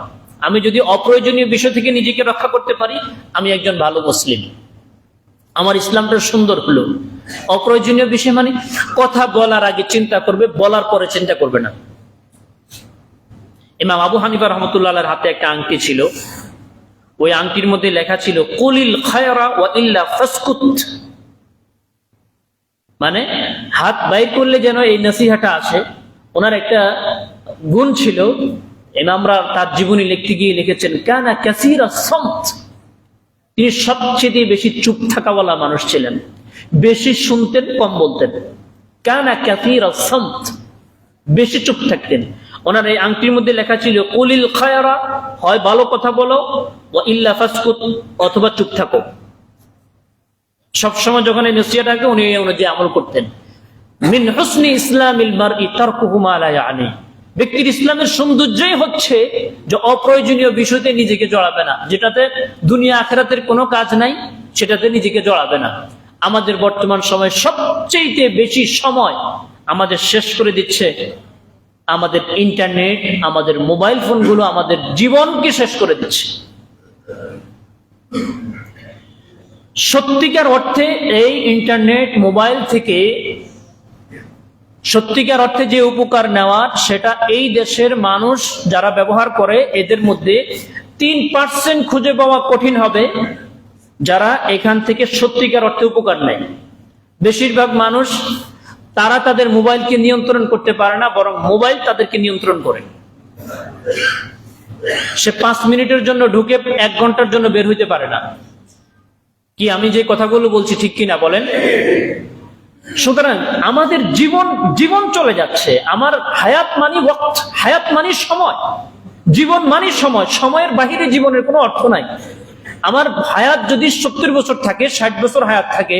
আমি যদি অপ্রয়োজনীয় বিষয় থেকে নিজেকে রক্ষা করতে পারি, আমি একজন ভালো মুসলিম, আমার ইসলামটা সুন্দর হলো। অপ্রয়োজনীয় বিষয় মানে কথা বলার আগে চিন্তা করবে, বলার পরে চিন্তা করবে না। ইমাম আবু হানিফা রহমতুল্লাহর হাতে একটা আংটি ছিল, ওই আংটির মধ্যে লেখা ছিল কুলিল খায়রা ওয়া ইল্লা ফাসকুত, মানে হাত বাইর করলে যেন এই নসিহাটা আসে। ওনার একটা গুণ ছিল, ইমামরা তার জীবনী লিখতে গিয়ে লিখেছেন কানা কাসীরা সামত, তিনি সবচেয়ে বেশি চুপ থাকাওয়ালা মানুষ ছিলেন, বেশি শুনতেন কম বলতেন। কানা কাসীরা সামত, বেশি চুপ থাকতেন। ওনার এই আংটির মধ্যে লেখা ছিল কুলিল খায়রা, হয় ভালো কথা বলো, ওয়া ইল্লা ফাসকুত, অথবা চুপ থাকো। সবসময় যখন এই নসিহতটাকে উনি এই অনুযায়ী আমল করতেন। মিন হুসনি ইসলামিল মারই তারকুহু মা লা ইয়ানি, ব্যক্তির ইসলামের সৌন্দর্যই হচ্ছে যে অপ্রয়োজনীয় বিষয়তে নিজেকে জড়াবে না, যেটাতে দুনিয়া আখিরাতের কোনো কাজ নাই সেটাতে নিজেকে জড়াবে না। আমাদের বর্তমান সময় সবচেয়ে বেশি সময় আমাদের শেষ করে দিচ্ছে আমাদের ইন্টারনেট, আমাদের মোবাইল ফোনগুলো আমাদের জীবনকে শেষ করে দিচ্ছে। সত্যিকার অর্থে এই ইন্টারনেট মোবাইল থেকে সত্যিকার অর্থে যে উপকার নেওয়ার, সেটা এই দেশের মানুষ যারা ব্যবহার করে এদের মধ্যে 3% খুঁজে পাওয়া কঠিন হবে যারা এখান থেকে সত্যিকার অর্থে উপকার নেয়। বেশিরভাগ মানুষ তারা তাদের মোবাইলকে নিয়ন্ত্রণ করতে পারে না, বরং মোবাইল তাদেরকে নিয়ন্ত্রণ করে। সে 5 মিনিটের জন্য ঢুকে 1 ঘন্টার জন্য বের হইতে পারে না। কি আমি যে কথাগুলো বলছি ঠিক কিনা বলেন? সুতরাং আমাদের জীবন চলে যাচ্ছে। আমার হায়াত মানি ওয়াক্ত, হায়াত মানি সময়, জীবন মানি সময়, সময়ের বাহিরে জীবনের কোনো অর্থ নাই। আমার হায়াত যদি 70 বছর থাকে, 60 বছর হায়াত থাকে,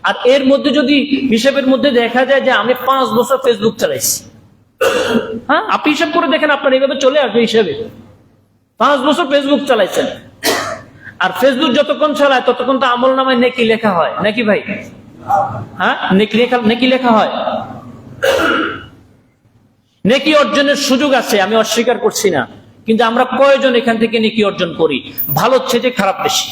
আর এর মধ্যে যদি হিসেবের মধ্যে দেখা যায় যে আমি 5 বছর ফেসবুক চালাইছি, হ্যাঁ, আপনি হিসাব করে দেখেন, আপনার এইভাবে চলে আসবে হিসেবে 5 বছর ফেসবুক চালাইছেন। আর ফেসবুক যতক্ষণ চালায় ততক্ষণ তো আমল নামায় নেকি লেখা হয় নাকি ভাই? হ্যাঁ, নেকি লেখা হয়। নেকি অর্জনের সুযোগ আছে, আমি অস্বীকার করছি না, কিন্তু আমরা কয়জন এখান থেকে নেকি অর্জন করি? ভালোর চেয়ে খারাপ বেশি।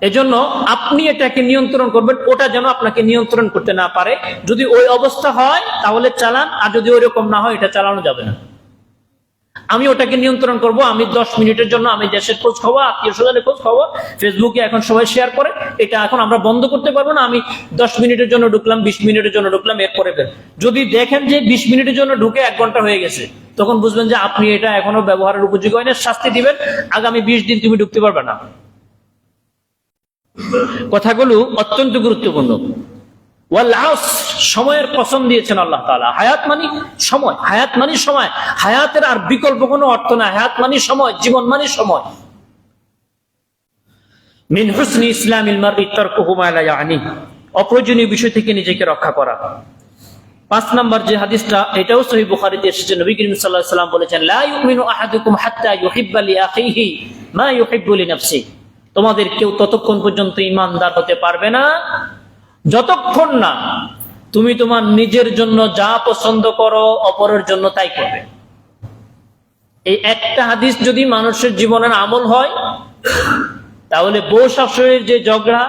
এজন্য আপনি এটাকে নিয়ন্ত্রণ করবেন, ওটা যেন আপনাকে নিয়ন্ত্রণ করতে না পারে। যদি ওই অবস্থা হয় তাহলে চালান, আর যদি ওই রকম না হয় এটা চালানো যাবে না। আমি ওটাকে নিয়ন্ত্রণ করব। আমি 10 মিনিটের জন্য আমি দেশের খোঁজ খবর, আত্মীয় স্বজনের খোঁজ খবর ফেসবুকে এখন সবাই শেয়ার করে, এটা এখন আমরা বন্ধ করতে পারবো না। আমি 10 মিনিটের জন্য ঢুকলাম, 20 মিনিটের জন্য ঢুকলাম, এরপরে বের। যদি দেখেন যে 20 মিনিটের জন্য ঢুকে 1 ঘন্টা হয়ে গেছে, তখন বুঝবেন যে আপনি এটা এখনো ব্যবহারের উপযোগী হয় না, শাস্তি দিবেন। আগামী 20 দিন তুমি ঢুকতে পারবে না। কথাগুলো অত্যন্ত গুরুত্বপূর্ণ। সময়ের কসম দিয়েছেন আল্লাহ তাআলা। হায়াত মানে সময়, হায়াত মানে সময়, হায়াতের আর বিকল্প কোনো অর্থ না। হায়াত মানে সময়, জীবন মানে সময়। মিন হুসনি ইসলামিল মারই তারকুহু মা লা ইয়ানি, অপ্রয়োজনীয় বিষয় থেকে নিজেকে রক্ষা করা। 5 নাম্বার যে হাদিসটা, এটাও সহিহ বুখারীতে এসেছে। নবী করিম সাল্লাল্লাহু আলাইহি ওয়াসাল্লাম বলেছেন লা ইউমিনু আহাদুকুম হাত্তা ইউহিব্বা লি আখিহি মা ইউহিব্বু লিনাফসিহি, তোমাদের কেউ ততক্ষণ পর্যন্ত ঈমানদার হতে পারবে না যতক্ষণ না তুমি তোমার নিজের জন্য যা পছন্দ করো অপরের জন্য তাই করবে। এই একটা হাদিস যদি মানুষের জীবনের আমল হয়, তাহলে বউ শাশুড়ির যে ঝগড়া,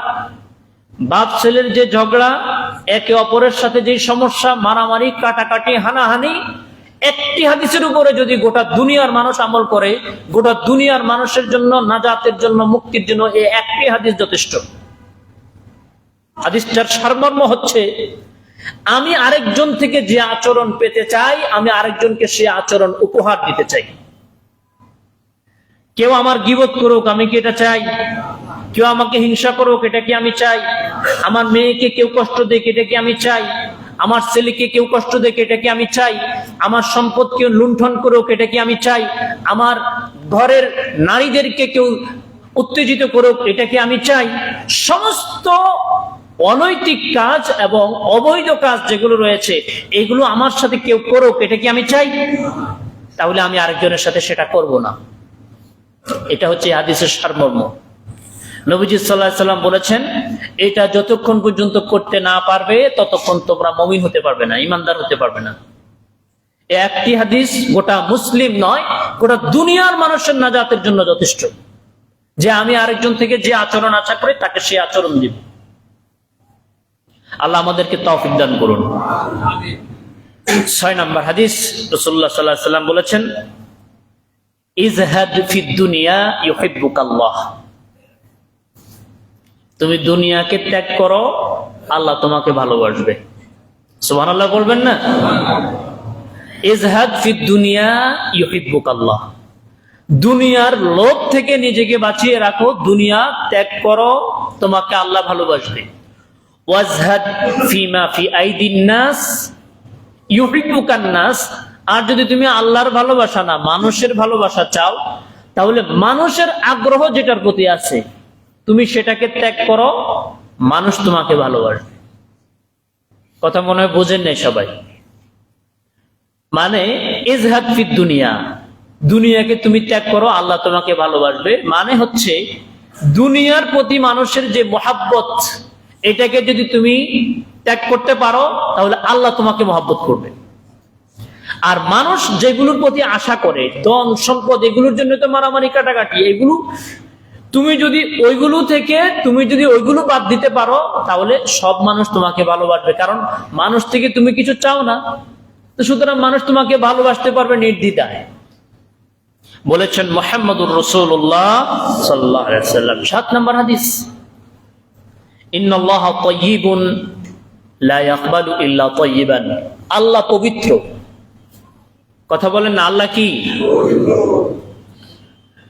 বাপ ছেলের যে ঝগড়া, একে অপরের সাথে যে সমস্যা, মারামারি, কাটাকাটি, হানাহানি, একটি হাদিসের উপরে যদি গোটা দুনিয়ার মানুষ আমল করে, গোটা দুনিয়ার মানুষের জন্য, নাজাতের জন্য, মুক্তির জন্য এই একটি হাদিস যথেষ্ট। হাদিসটার সারমর্ম হচ্ছে, আমি আরেকজন থেকে যে আচরণ পেতে চাই, আমি আরেকজনকে সে আচরণ উপহার দিতে চাই। কেউ আমার গীবত করুক, আমি কি এটা চাই? কেউ আমাকে হিংসা করুক, এটা কি আমি চাই? আমার মেয়েকে কেউ কষ্ট দেখ, এটা কি আমি চাই? আমার ছেলেকে কেউ কষ্ট দেখ, এটা কি আমি চাই? আমার সম্পদ কেউ লুণ্ঠন করুক, এটা কি আমি চাই? আমার ঘরের নারীদেরকে কেউ উত্তেজিত করুক, এটা কি আমি চাই? সমস্ত অনৈতিক কাজ এবং অবৈধ কাজ যেগুলো রয়েছে, এগুলো আমার সাথে কেউ করুক, এটা কি আমি চাই? তাহলে আমি আরেকজনের সাথে সেটা করব না। এটা হচ্ছে হাদিসের সারমর্ম। নবীজি সাল্লাল্লাহু আলাইহি সাল্লাম বলেছেন, এটা যতক্ষণ পর্যন্ত করতে না পারবে ততক্ষণ তোমরা মুমিন হতে পারবে না, ঈমানদার হতে পারবে না। একটি হাদিস গোটা মুসলিম নয়, গোটা দুনিয়ার মানুষের নাজাতের জন্য যথেষ্ট, যে আমি আরেকজন থেকে যে আচরণ আশা করি তাকে সেই আচরণ দিব। আল্লাহ আমাদেরকে তৌফিক দান করুন। 6 নম্বর হাদিস, রাসূলুল্লাহ সাল্লাল্লাহু আলাইহি সাল্লাম বলেছেন, ইজহাদ ফিদ দুনিয়া ইউহিব্বুকাল্লাহ। তুমি দুনিয়াকে ত্যাগ করো, আল্লাহ তোমাকে ভালোবাসবে। সুবহানাল্লাহ বলবেন না? ইজহাদ ফিদ দুনিয়া ইউহিব্বুকাল্লাহ। দুনিয়ার লোভ থেকে নিজেকে বাঁচিয়ে রাখো, দুনিয়া ত্যাগ করো, তোমাকে আল্লাহ ভালোবাসবে। ওয়াজহাদ ফিমা ফি আইদিন নাস ইউহিব্বুকান নাস। আর যদি তুমি আল্লাহর ভালোবাসা না মানুষের ভালোবাসা চাও, তাহলে মানুষের আগ্রহ যেটার প্রতি আছে তুমি সেটাকে ত্যাগ করো, মানুষ তোমাকে ভালোবাসবে। কথা মনে হয় বোঝেন নাই সবাই। মানে ইজহাদ ফিদ দুনিয়া, দুনিয়াকে তুমি ত্যাগ করো, আল্লাহ তোমাকে ভালোবাসবে। মানে হচ্ছে দুনিয়ার প্রতি মানুষের যে মহাব্বত, এটাকে যদি তুমি ত্যাগ করতে পারো তাহলে আল্লাহ তোমাকে মহাব্বত করবে। আর মানুষ যেগুলোর প্রতি আশা করে, ধন সম্পদ, এগুলোর জন্য তো মারামারি কাটাকাটি, এগুলো তুমি যদি ওইগুলো বাদ দিতে পারো তাহলে সব মানুষ তোমাকে ভালোবাসবে। কারণ মানুষ থেকে তুমি কিছু চাও না, তো সুতরাং মানুষ তোমাকে ভালোবাসতে পারবে নির্দ্বিধায়। বলেছেন মুহাম্মদুর রাসূলুল্লাহ সাল্লাল্লাহু আলাইহি ওয়াসাল্লাম। 7 নম্বর হাদিস, ইন্নাল্লাহা তাইয়্যিবুন লা ইয়াকবালু ইল্লা তাইয়্যিবান। আল্লাহ পবিত্র। কথা বলেন না, আল্লাহ কি?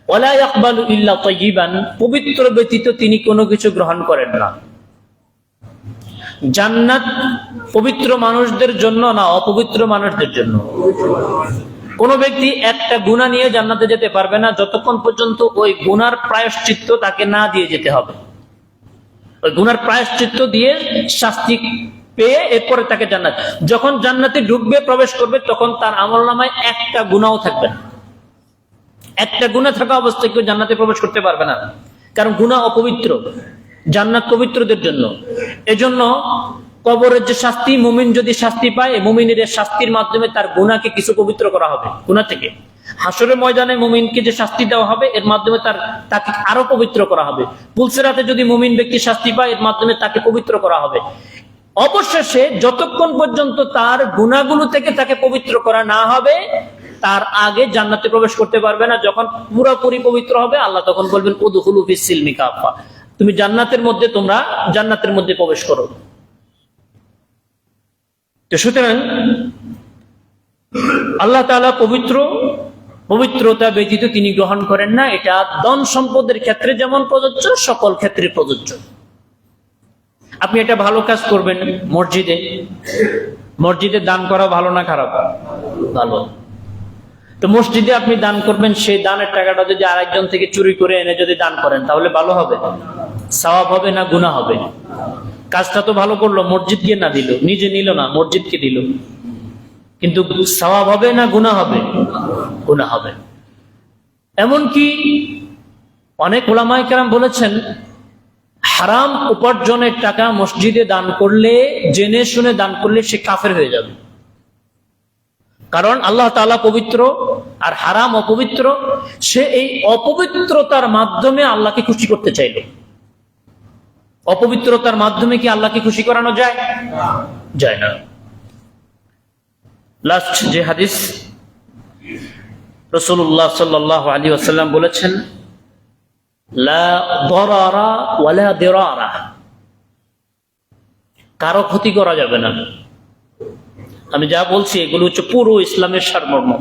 ওয়ালা ইয়াকবালু ইল্লা তাইয়্যিবান, পবিত্র ব্যতীত তিনি কোনো কিছু গ্রহণ করেন না। জান্নাত পবিত্র মানুষদের জন্য না, অপবিত্র মানুষদের জন্য। কোন ব্যক্তি একটা গুনাহ নিয়ে জান্নাতে যেতে পারবে না যতক্ষণ পর্যন্ত ওই গুনার প্রায়শ্চিত্ত তাকে না দিয়ে যেতে হবে। ওই গুনার প্রায়শ্চিত্ত দিয়ে শাস্তি পেয়ে এরপরে তাকে জান্নাত, যখন জান্নাতে ঢুকবে, প্রবেশ করবে, তখন তার আমলনামায় একটা গুনাহও থাকবে না। একটা গুনাহ থাকা অবস্থায় কেউ জান্নাতে প্রবেশ করতে পারবে না, কারণ গুনাহ অপবিত্র, জান্নাত পবিত্রদের জন্য। এজন্য কবরের যে শাস্তি, মুমিন যদি শাস্তি পায়, মুমিনের শাস্তির মাধ্যমে তার গুনাহকে কিছু পবিত্র করা হবে গুনাহ থেকে। হাসরের ময়দানে মুমিনকে যে শাস্তি দেওয়া হবে, এর মাধ্যমে তাকে আরো পবিত্র করা হবে। পুলসিরাতে যদি মুমিন ব্যক্তি শাস্তি পায়, এর মাধ্যমে তাকে পবিত্র করা হবে। অবশেষে যতক্ষণ পর্যন্ত তার গুনাহগুলো থেকে তাকে পবিত্র করা না হবে, তার আগে জান্নাতে প্রবেশ করতে পারবে না। যখন পুরোপুরি পবিত্র হবে, আল্লাহ তখন বলবেন উদখুলু ফিস সিলমি কাফা, তুমি তোমরা জান্নাতের মধ্যে প্রবেশ করো। তো সুতরাং আল্লাহ তাআলা পবিত্র, পবিত্রতা ব্যতীত তিনি গ্রহণ করেন না। এটা ধন সম্পদের ক্ষেত্রে যেমন প্রযোজ্য, সকল ক্ষেত্রে প্রযোজ্য। আপনি একটা ভালো কাজ করবেন, মসজিদে দান করা ভালো না খারাপ? ভালো। তো মসজিদে আপনি দান করবেন, সেই দানের টাকাটা যদি আরেকজন থেকে চুরি করে এনে যদি দান করেন, তাহলে ভালো হবে? সওয়াব হবে না গুনাহ হবে? কাজটা তো ভালো করলো, মসজিদকে না দিল, নিজে নিল না, মসজিদকে দিল, কিন্তু সওয়াব হবে না গুনাহ হবে? গুনাহ হবে। এমনকি অনেক উলামায়ে কেরাম বলেছেন, হারাম উপার্জনের টাকা মসজিদে দান করলে, জেনে শুনে দান করলে, সে কাফের হয়ে যাবে। কারণ আল্লাহ তাআলা পবিত্র আর হারাম অপবিত্র। সে এই অপবিত্রতার মাধ্যমে আল্লাহকে খুশি করতে চাইল। অপবিত্রতার মাধ্যমে কি আল্লাহকে খুশি করানো যায়? যায় না। লাস্ট যে হাদিস, রাসূলুল্লাহ সাল্লাল্লাহু আলাইহি ওয়াসাল্লাম বলেছেন, লা দরারা ওয়ালা দিরারা, কারো ক্ষতি করা যাবে না। আমি যা বলছি এগুলো হচ্ছে পুরো ইসলামের সারমর্ম।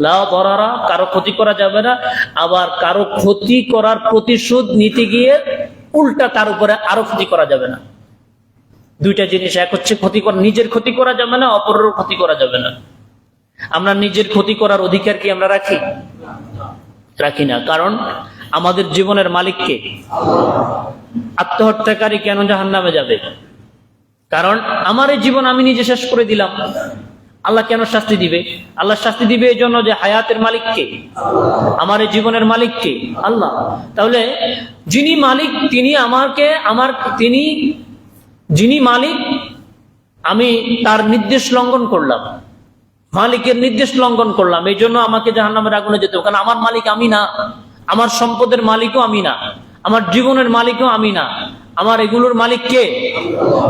লা দরারা, কারো ক্ষতি করা যাবে না। আবার কারো ক্ষতি করার প্রতিশোধ নিতে গিয়ে উল্টা তার উপরে আরো ক্ষতি করা যাবে না। দুইটা জিনিস, এক হচ্ছে নিজের ক্ষতি করা যাবে না, অপরের ক্ষতি করা যাবে না। আমরা নিজের ক্ষতি করার অধিকার কি আমরা রাখি না? কারণ আমাদের জীবনের মালিক কে? আত্মহত্যাকারী কেন জাহান্নামে যাবে? কারণ আমার এই জীবন আমি নিজে শেষ করে দিলাম। আল্লাহ কেন শাস্তি দিবে? আল্লাহ শাস্তি দিবে এই জন্য যে হায়াতের মালিক কে? আমার এই জীবনের মালিক কে? আল্লাহ। তাহলে যিনি মালিক তিনি যিনি মালিক, আমি তার নির্দেশ লঙ্ঘন করলাম, মালিকের নির্দেশ লঙ্ঘন করলাম, এই জন্য আমাকে জাহান্নামের আগুনে যেতে হবে। কারণ আমার মালিক আমি না, আমার সম্পদের মালিকও আমি না, আমার জীবনের মালিকও আমি না, আমার এগুলোর মালিক কে?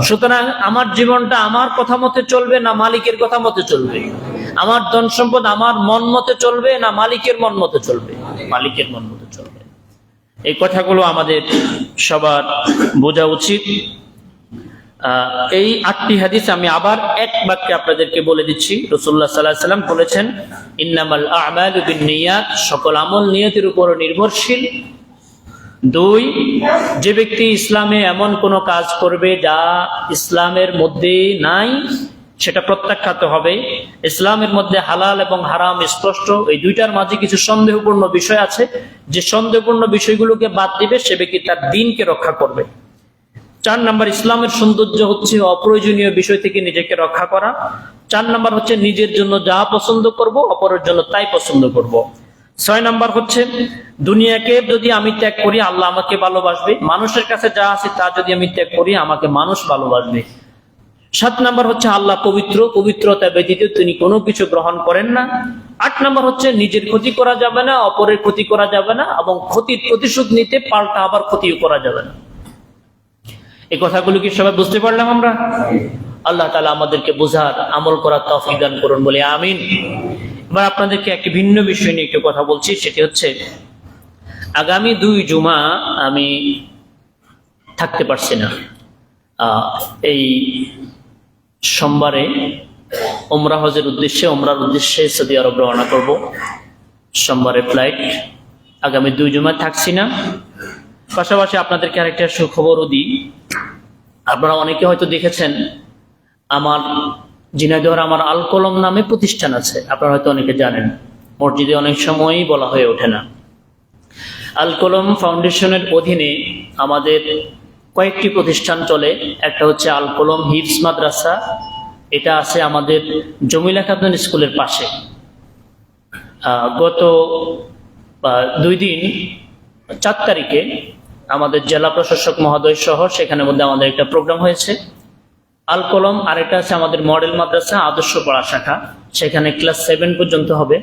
সুতরাং আমার জীবনটা আমার কথা মতে চলবে না মালিকের কথা মতে চলবে? আমার ধন সম্পদ আমার মন মতে চলবে না মালিকের মন মতে চলবে? মালিকের মন মতে চলবে। এই কথাগুলো আমাদের সবার বোঝা উচিত। এই 8টি হাদিস আমি আবার এক বাক্যে আপনাদেরকে বলে দিচ্ছি। রাসূলুল্লাহ সাল্লাল্লাহু আলাইহি ওয়াসাল্লাম বলেছেন, ইন্নামাল আ'মালু বিন্নিয়াত, সকল আমল নিয়তের উপর নির্ভরশীল। 2, যে ব্যক্তি ইসলামে এমন কোন কাজ করবে যা ইসলামের মধ্যে নাই সেটা প্রত্যাখ্যাত হবে। ইসলামের মধ্যে হালাল এবং হারাম স্পষ্ট, এই দুইটার মাঝে কিছু সন্দেহপূর্ণ বিষয় আছে, যে সন্দেহপূর্ণ বিষয়গুলোকে বাদ দিবে সে ব্যক্তি তার দ্বীনকে রক্ষা করবে। 4 নম্বর, ইসলামের সৌন্দর্য হচ্ছে অপ্রয়োজনীয় বিষয় থেকে নিজেকে রক্ষা করা। 4 নম্বর হচ্ছে নিজের জন্য যা পছন্দ করব, অপরের জন্য তাই পছন্দ করব। 6 নম্বর হচ্ছে দুনিয়াকে যদি আমি ত্যাগ করি আল্লাহ আমাকে ভালোবাসবে, মানুষের কাছে যা আছে তা যদি আমি ত্যাগ করি আমাকে মানুষ ভালোবাসবে। 7 নম্বর হচ্ছে আল্লাহ পবিত্র, পবিত্রতা ব্যতীত তিনি কোনো কিছু গ্রহণ করেন না। 8 নম্বর হচ্ছে নিজের ক্ষতি করা যাবে না, অপরের ক্ষতি করা যাবে না, এবং ক্ষতির প্রতিশোধ নিতে পাল্টা আবার ক্ষতিও করা যাবে না। এই কথাগুলো কি সবাই বুঝতে পারলাম আমরা? আল্লাহ তাআলা আমাদেরকে বোঝার, আমল করার তৌফিক দান করুন বলে আমিন। এবার আপনাদেরকে একটি ভিন্ন বিষয় নিয়ে একটু কথা বলছি, সেটি হচ্ছে আগামী 2 জুমা আমি থাকতে পারছি না। এই সোমবারে উমরার উদ্দেশ্যে সৌদি আরব রওনা করব। সোমবারে ফ্লাইট, আগামী 2 জুমা থাকছি না। পাশাপাশি আপনাদেরকে আরেকটা সুখবরও দিই। আপনারা অনেকে হয়তো দেখেছেন আমার ঝিনাইদহের আমার আল কলম নামে প্রতিষ্ঠান আছে, আপনারা হয়তো অনেকে জানেন, মসজিদে অনেক সময়ই বলা হয়ে ওঠে না। আল কলম ফাউন্ডেশনের অধীনে আমাদের কয়েকটি প্রতিষ্ঠান চলে। একটা হচ্ছে আল কলম হিফজ মাদ্রাসা, এটা আছে আমাদের জমিলা খাতুন স্কুলের পাশে। গত 2 দিন 4 তারিখে আমাদের জেলা প্রশাসক মহোদয় সহ সেখানের মধ্যে আমাদের একটা প্রোগ্রাম হয়েছে। আল কলম, আরেকটা আছে আমাদের মডেল মাদ্রাসা আদর্শ পাড়া শাখা, সেখানে ক্লাস 7 পর্যন্ত হবে।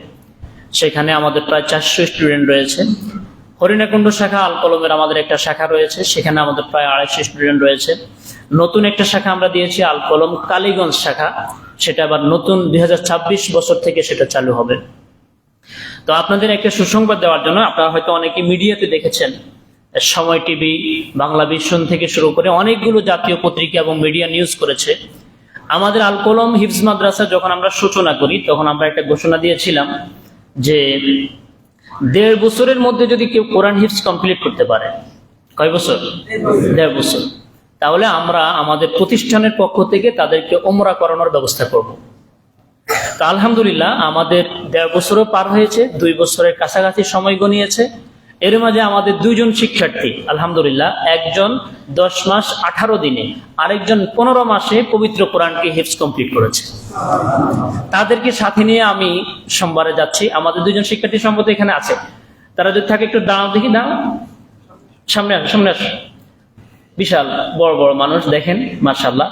সেখানে আমাদের প্রায় 400 স্টুডেন্ট রয়েছে। হরিণাকুণ্ড শাখা আল কলমের আমাদের একটা শাখা রয়েছে, সেখানে আমাদের প্রায় 250 স্টুডেন্ট রয়েছে। নতুন একটা শাখা আমরা দিয়েছি আল কলম কালীগঞ্জ শাখা, সেটা আবার নতুন 2026 বছর থেকে সেটা চালু হবে। তো আপনাদের একটা সুসংবাদ দেওয়ার জন্য, আপনারা হয়তো অনেকে মিডিয়াতে দেখেছেন, সময় টিভি, বাংলা ভিশন থেকে শুরু করে অনেকগুলো জাতীয় পত্রিকা এবং মিডিয়া নিউজ করেছে। আমাদের আল কলম হিফজ মাদ্রাসা যখন আমরা সূচনা করি তখন আমরা একটা ঘোষণা দিয়েছিলাম যে 1.5 বছরের মধ্যে যদি কেউ কোরআন হিফজ কমপ্লিট করতে পারে, কয় বছর? 1.5 বছর, তাহলে আমরা আমাদের প্রতিষ্ঠানের পক্ষ থেকে তাদেরকে উমরা করানোর ব্যবস্থা করব। তো আলহামদুলিল্লাহ আমাদের 1.5 বছরও পার হয়েছে, 2 বছরের কাছাকাছি সময় গনিয়েছে। এর মাঝে আমাদের 2 জন শিক্ষার্থী আলহামদুলিল্লাহ, একজন 10 মাস 18 দিনে, আরেকজন 15 মাসে পবিত্র কোরআনকে হিফজ কমপ্লিট করেছে। তাদেরকে সাথে নিয়ে আমি সোমবারে যাচ্ছি। আমাদের 2 জন শিক্ষার্থী সম্ভবত এখানে আছে, তারা যদি থাকে একটু দাঁড়াও দেখি, দাঁড়াও, সামনে আস। বিশাল বড় বড় মানুষ দেখেন, মাশাআল্লাহ।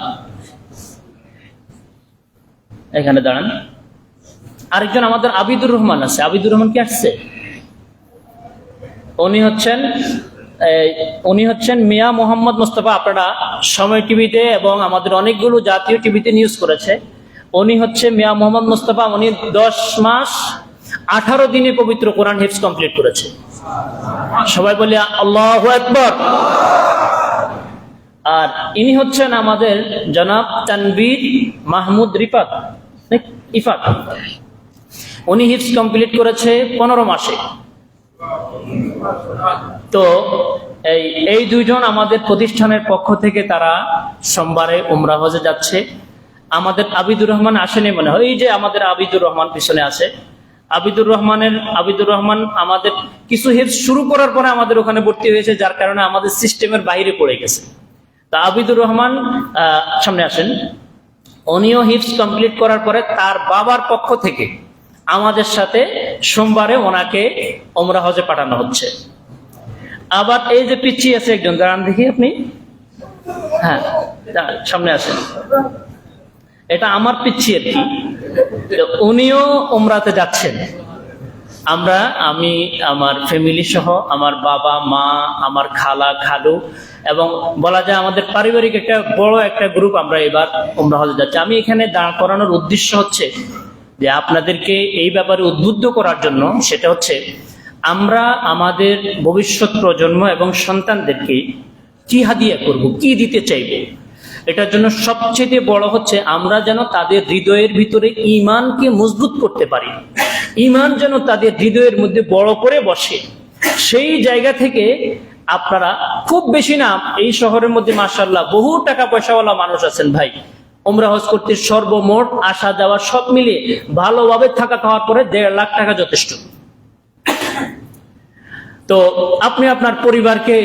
এখানে দাঁড়ান। আরেকজন আমাদের আবিদুর রহমান আছে। আবিদুর রহমান কি আসছে? উনি হচ্ছেন মিয়া মোহাম্মদ মোস্তফা। আপনারা সময় টিভিতে এবং আমাদের অনেকগুলো জাতীয় টিভিতে নিউজ করেছে। উনি হচ্ছে মিয়া মোহাম্মদ মোস্তফা। উনি 10 মাস 18 দিনে পবিত্র কোরআন হিফজ কমপ্লিট করেছে। সবাই বলি আল্লাহু আকবার। আর ইনি হচ্ছেন আমাদের জনাব তানবীর মাহমুদ ইফাত। উনি হিফজ কমপ্লিট করেছে 15 মাসে। তো এই 2 জন আমাদের প্রতিষ্ঠানের পক্ষ থেকে তারা সোমবারে উমরা হজে যাচ্ছে। আমাদের আবিদুর রহমান আসেনি মনে হয়, এই যে আমাদের আবিদুর রহমান পিছনে আছে। আবিদুর রহমান আমাদের কিছু হিফজ শুরু করার পরে আমাদের ওখানে ভর্তি হয়েছে, যার কারণে আমাদের সিস্টেমের বাইরে পড়ে গেছে। তা আবিদুর রহমান সামনে আসেন। উনিও হিফজ কমপ্লিট করার পরে তার বাবার পক্ষ থেকে আমাদের সাথে সোমবারে ওনাকে ওমরা হজে পাঠানো হচ্ছে। আবার এই যে পিচ্ছি আছে একজন, দাঁড়ান দেখি আপনি, হ্যাঁ সামনে আসেন, এটা আমার পিচ্ছি আর কি, উনিও ওমরাতে যাচ্ছেন। আমি আমার ফ্যামিলি সহ, আমার বাবা মা, আমার খালা খালু, এবং বলা যায় আমাদের পারিবারিক একটা বড় একটা গ্রুপ আমরা এবার ওমরা হজে যাচ্ছি। আমি এখানে দাঁড় করানোর উদ্দেশ্য হচ্ছে যে আপনাদেরকে এই ব্যাপারে উদ্বুদ্ধ করার জন্য, সেটা হচ্ছে আমরা আমাদের ভবিষ্যৎ প্রজন্ম এবং সন্তানদেরকে কি হাদিয়া করব, কি দিতে চাইব, এটার জন্য সবচেয়ে বড় হচ্ছে আমরা যেন তাদের হৃদয়ের ভিতরে ঈমানকে মজবুত করতে পারি, ঈমান যেন তাদের হৃদয়ের মধ্যে বড় করে বসে। সেই জায়গা থেকে আপনারা খুব বেশি না, এই শহরের মধ্যে মাশাআল্লাহ বহু টাকা পয়সাওয়ালা মানুষ আছেন ভাই, ওমরা হজ করতে সর্বমোট আসা যাওয়া সব মিলিয়ে ভালোভাবে থাকা খাওয়ার পরে 1.5 লাখ টাকা যথেষ্ট। তো আপনি আপনার পরিবারকে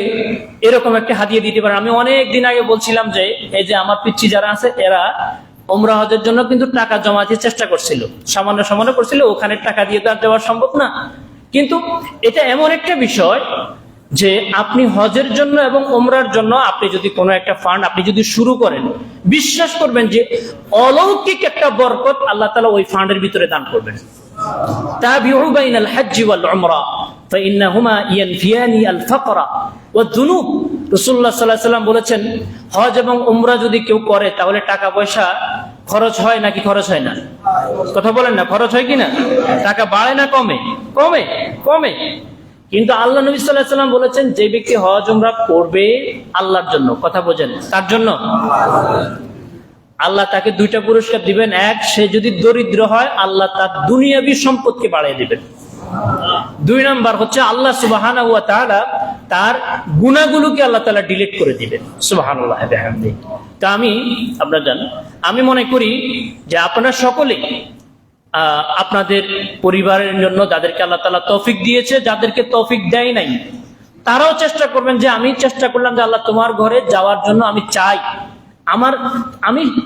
এরকম একটা হাদিয়া দিতে পারেন। আমি অনেক দিন আগে বলছিলাম যে এই যে আমার পিচ্ছি যারা আছে এরা ওমরা হজের জন্য কিন্তু টাকা জমাতে চেষ্টা করছিল, সামান্য সামান্য করছিল, ওখানে টাকা দিয়ে তো আর দেওয়া সম্ভব না। কিন্তু এটা এমন একটা বিষয় যে আপনি হজের জন্য এবং ওমরার জন্য আপনি যদি কোনো একটা ফান্ড আপনি যদি শুরু করেন, বিশ্বাস করবেন যে অলৌকিক একটা বরকত আল্লাহ তাআলা ওই ফান্ডের ভিতরে দান করবেন। তাবিউ বাইনাল হজ্জ ওয়াল উমরা ফাইন্নাহুমা ইয়ানফিয়ানি আল ফাকরা ওয়াদ দুনুব। রাসূলুল্লাহ সাল্লাল্লাহু আলাইহি ওয়াসাল্লাম বলেছেন, হজ এবং উমরা যদি কেউ করে তাহলে টাকা পয়সা খরচ হয় নাকি খরচ হয় না? কথা বলেন না, খরচ হয় কিনা? টাকা বাড়ে না কমে? কমে, কমে। কিন্তু আল্লাহ নবী সাল্লাল্লাহু আলাইহি ওয়াসাল্লাম বলেছেন যে ব্যক্তি হজ উমরা করবে আল্লাহর জন্য, কথা বোঝেন, তার জন্য আল্লাহ তাকে 2টা পুরস্কার দিবেন। এক, সে যদি দরিদ্র হয় আল্লাহ তার দুনিয়াবী সম্পদকে বাড়িয়ে দিবেন। 2 নাম্বার হচ্ছে আল্লাহ সুবহানাহু ওয়া তাআলা তার গুনাহগুলোকে আল্লাহ তাআলা ডিলিট করে দিবেন। সুবহানাল্লাহ ওয়া বিহামদিহি। তা আপনারা জানেন, আমি মনে করি যে আপনারা সকলে আপনাদের পরিবারের জন্য যাদেরকে আল্লাহ তাআলা তৌফিক দিয়েছে, যাদেরকে তৌফিক দেয় নাই, তারাও চেষ্টা করবেন যে আমি চেষ্টা করলাম যে আল্লাহ তোমার ঘরে যাওয়ার জন্য আমি চাই,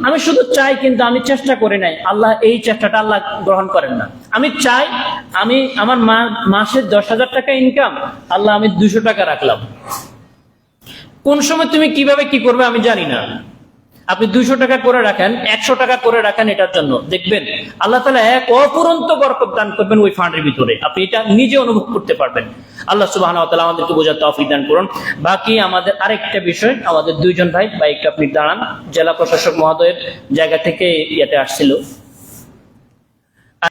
আমি শুধু চাই কিন্তু আমি চেষ্টা করি নাই। আল্লাহ এই চেষ্টাটা আল্লাহ গ্রহণ করেন না। আমি চাই, আমার মাসে 10,000 টাকা ইনকাম, আল্লাহ আমি 200 টাকা রাখলাম। কোন সময় তুমি কিভাবে কি করবে আমি জানি না। আপনি 200 টাকা করে রাখেন, 100 টাকা করে রাখেন, এটার জন্য দেখবেন আল্লাহ তাআলা এক অফুরন্ত বরকত দান করবেন ওই ফান্ডের ভিতরে। আপনি এটা নিজে অনুভব করতে পারবেন। আল্লাহ সুবহানাহু ওয়া তাআলা আমাদেরকে বোঝার তৌফিক দান করুন। বাকি আমাদের আরেকটা বিষয়, আমাদের 2জন ভাই বাইকটা আপনি দাঁড়ান, জেলা প্রশাসক মহোদয়ের জায়গা থেকে ইয়েতে আসছিল।